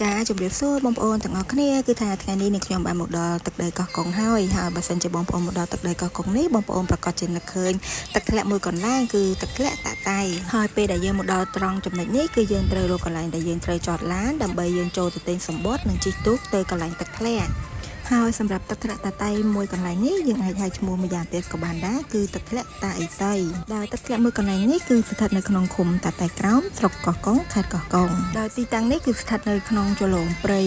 ចាជំរាបសួរបងប្អូនទាំងអស់គ្នាគឺថាថ្ងៃនេះនឹងខ្ញុំបានមកដល់ទឹកដីកោះកុងហើយបើសិនជាបងប្អូនមកដល់ទឹកដីកោះកុងនេះបងប្អូនប្រកាសជានឹកឃើញទឹកធ្លាក់មួយកន្លែងគឺទឹកធ្លាក់តាតៃហើយពេលដែលយើងមកដល់ត្រង់ចំណុចនេះគឺយើងត្រូវរកកន្លែងដែលយើងត្រូវចតឡានដើម្បីយើងចូលទៅទិញសម្បត្តិនិងជិះទូកទៅកន្លែងទឹកធ្លាក់ហើយសម្រាប់ទឹកធ្លាក់តាតៃមួយកន្លែងនេះយើងអាចហៅឈ្មោះម្យ៉ាងទៀតក៏បានដែរគឺទឹកធ្លាក់តាអេសីដែលទឹកធ្លាក់មួយកន្លែងនេះគឺស្ថិតនៅក្នុងឃុំតាតៃក្រោមស្រុកកោះកុងខេត្តកោះកុងដោយទីតាំងនេះគឺស្ថិតនៅក្នុងជលងព្រៃ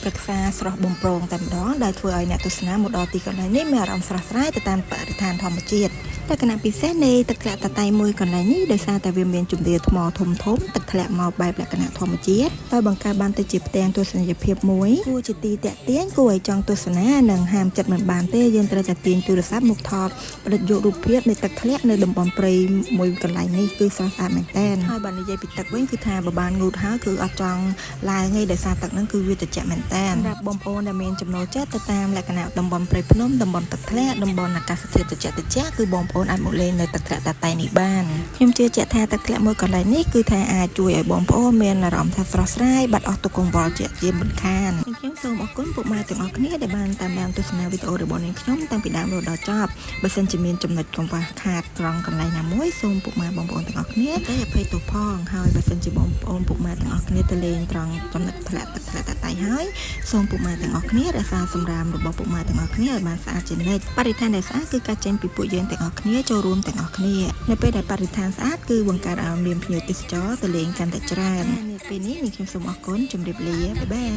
ព្រឹក្សាស្រស់បំប្រងតែម្ដងដែលធ្វើឲ្យអ្នកទស្សនាមកដល់ទីកន្លែងនេះមានអារម្មណ៍ស្រស់ស្រាយទៅតាមបរិស្ថានធម្មជាតិតែគណៈពិសេសនៃទឹកធ្លាក់តាតៃមួយកន្លែងនេះដោយសារតែវាមានជំរាថ្មធំទឹកធ្លាក់មកបែបលក្ខណៈធម្មជាតិហើយបង្កើតបានទៅជាផ្ទាំងទស្សនីយភាពមួយគួរជាទីតាក់ទាញគួរឲ្យចង់ទស្សនានិងហាមចិត្តមិនបានទេយើងត្រូវតែទាញទូរស័ព្ទមកថតផ្តិតយករូបភាពនៃទឹកធ្លាក់នៅតំបន់ព្រៃមួយកន្លែងនេះគឺស្រស់ស្អាតមែនទែនហើយបើនិយាយពីទឹកវិញគឺថាបើបានងូតហើយគឺអត់ចង់ឡើងទេដោយសារទឹកហ្នឹងគឺវាត្រជាក់មែនទែនសម្រាប់បងប្អូនដែលមានចំណូលចិត្តទៅតាមលក្ខណៈតំបន់ព្រៃភ្នំតំបន់ទឹកធ្លាក់តំបន់អាកាសធាតុត្រជាក់គឺបងប្អូនអាចមកលេងនៅទឹកធ្លាក់តាតៃនេះបានខ្ញុំជឿជាក់ថាទឹកធ្លាក់មួយកន្លែងនេះគឺថាអាចជួយឲ្យបងប្អូនមានអារម្មណ៍ថាស្រស់ស្រាយបាត់អស់ទុក្ខកង្វល់ជាមិនខានខ្ញុំសូមអរគុណពុកម៉ែទាំងអស់គ្នាដែលបានតាមដានទស្សនាវីដេអូរបស់នាងខ្ញុំតាំងពីដើមរហូតដល់ចប់បើសិនជាមានចំណុចកង្វះខាតត្រង់កន្លែងណាមួយសូមពុកម៉ែបងប្អូនទាំងអស់គ្នាតែអភ័យទោសផងហើយបើសិនជាបងប្អូនពុកម៉ែទាំងអស់គ្នាទៅលេងត្រង់ចំណុចធ្លាក់ទឹកធ្លាក់តាតៃហើយសូមពុកម៉ែទាំងអស់គ្នារក្សាសម្រាមរបស់ពុកម៉ែទាំងអស់គ្នាឲ្យបានស្អាតជានិច្ចបរិស្ថានដែលស្អាតគឺការចេញពីពួកយើងទាំងអស់គ្នាចូលរួមទាំងអស់គ្នានៅពេលដែលបរិស្ថានស្អាតគឺបង្កើតឲ្យមានភ្ញៀវទេសចរទៅលេងកាន់តែច្រើននៅពេលនេះខ្ញុំសូមអរគុណជម្រាបលាបាយបាយ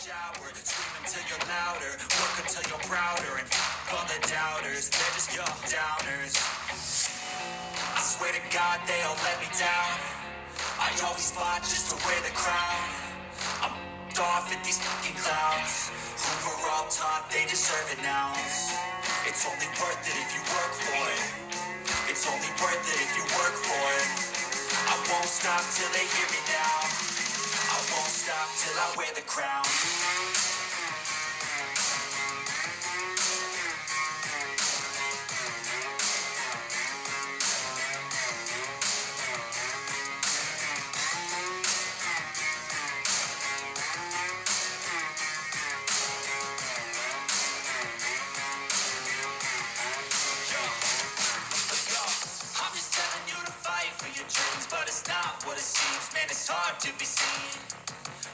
Shower, scream until you're louder, work until you're prouder, and all the doubters, they're just your downers. I swear to God they all let me down. I always fought just to wear the crown. I'm off at these fucking clowns who were all taught they deserve it now. It's only worth it if you work for it. It's only worth it if you work for it. I won't stop till they hear me now. I won't stop till I wear the crown. But it's not what it seems, man, it's hard to be seen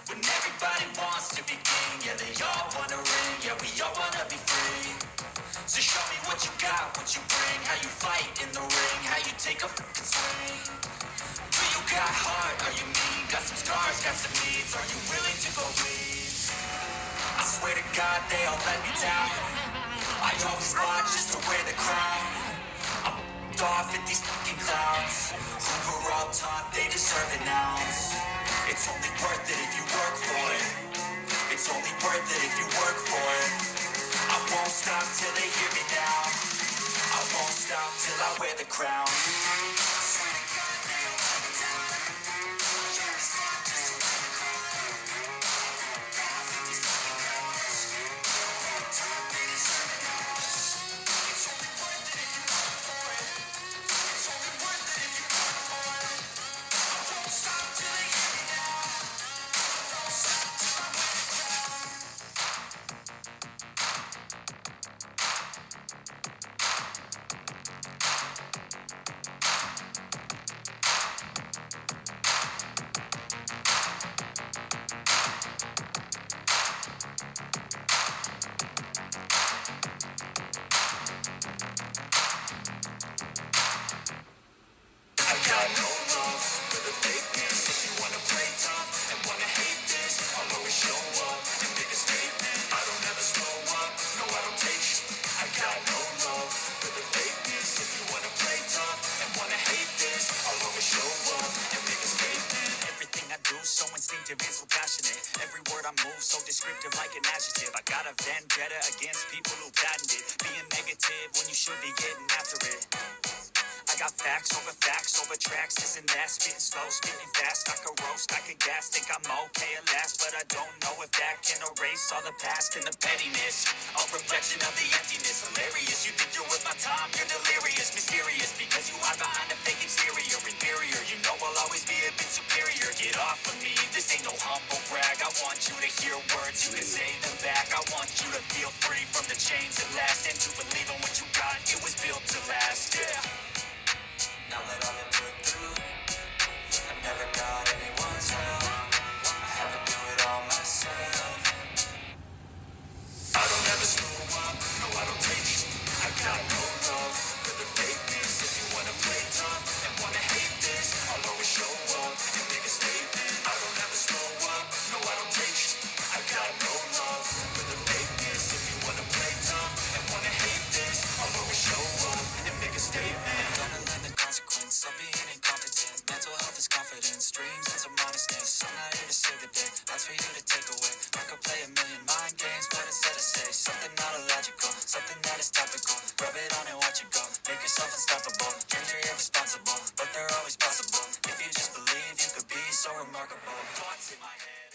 when everybody wants to be king. Yeah, they all wanna ring, yeah, we all wanna be free. So show me what you got, what you bring, how you fight in the ring, how you take a fucking swing. Do you got heart, are you mean? Got some scars, got some needs, are you willing to go bleed? I swear to God they all let me down. I always fought just to wear the crown. I'm off at these fucking clowns who were all taught they deserve it now. It's only worth it if you work for it. It's only worth it if you work for it. I won't stop till they hear me now. I won't stop till I wear the crown. So instinctive and so passionate. Every word I move so descriptive like an adjective. I got a vendetta against people who patented being negative when you should be getting after it. I got facts over tracks, this and that, spitting slow, spitting fast. I could roast, I could gas, think I'm okay at last, but I don't know if that can erase all the past and the pettiness. A reflection of the emptiness, hilarious. You think you're alive? brag. I want you to hear words, you can say them back. I want you to feel free from the chains that last, and to believe in what you got, it was built to last. Yeah. Now that I've been put through, I never got anyone's help. I had to do it all myself. I don't ever slow up, no I don't take shit. I got no love for the fakeness. If you wanna play tough and wanna hate this, I'll always show up and make a statement. I don't ever slow up, no I don't take shit. I got no love for the fakeness. If you wanna play tough and wanna hate this, I'll always show up and make a statement. Gonna learn the consequence of being incompetent. Mental health is confidence, dreams and some honestness. I'm not here to save the day, that's for you to take away. I could play a million mind games, but instead I say something not illogical, something that is topical. Rub it on and watch it go. Make yourself unstoppable. Dreams are irresponsible, but they're always possible. If you just believe, you could be so remarkable. Thoughts in my head.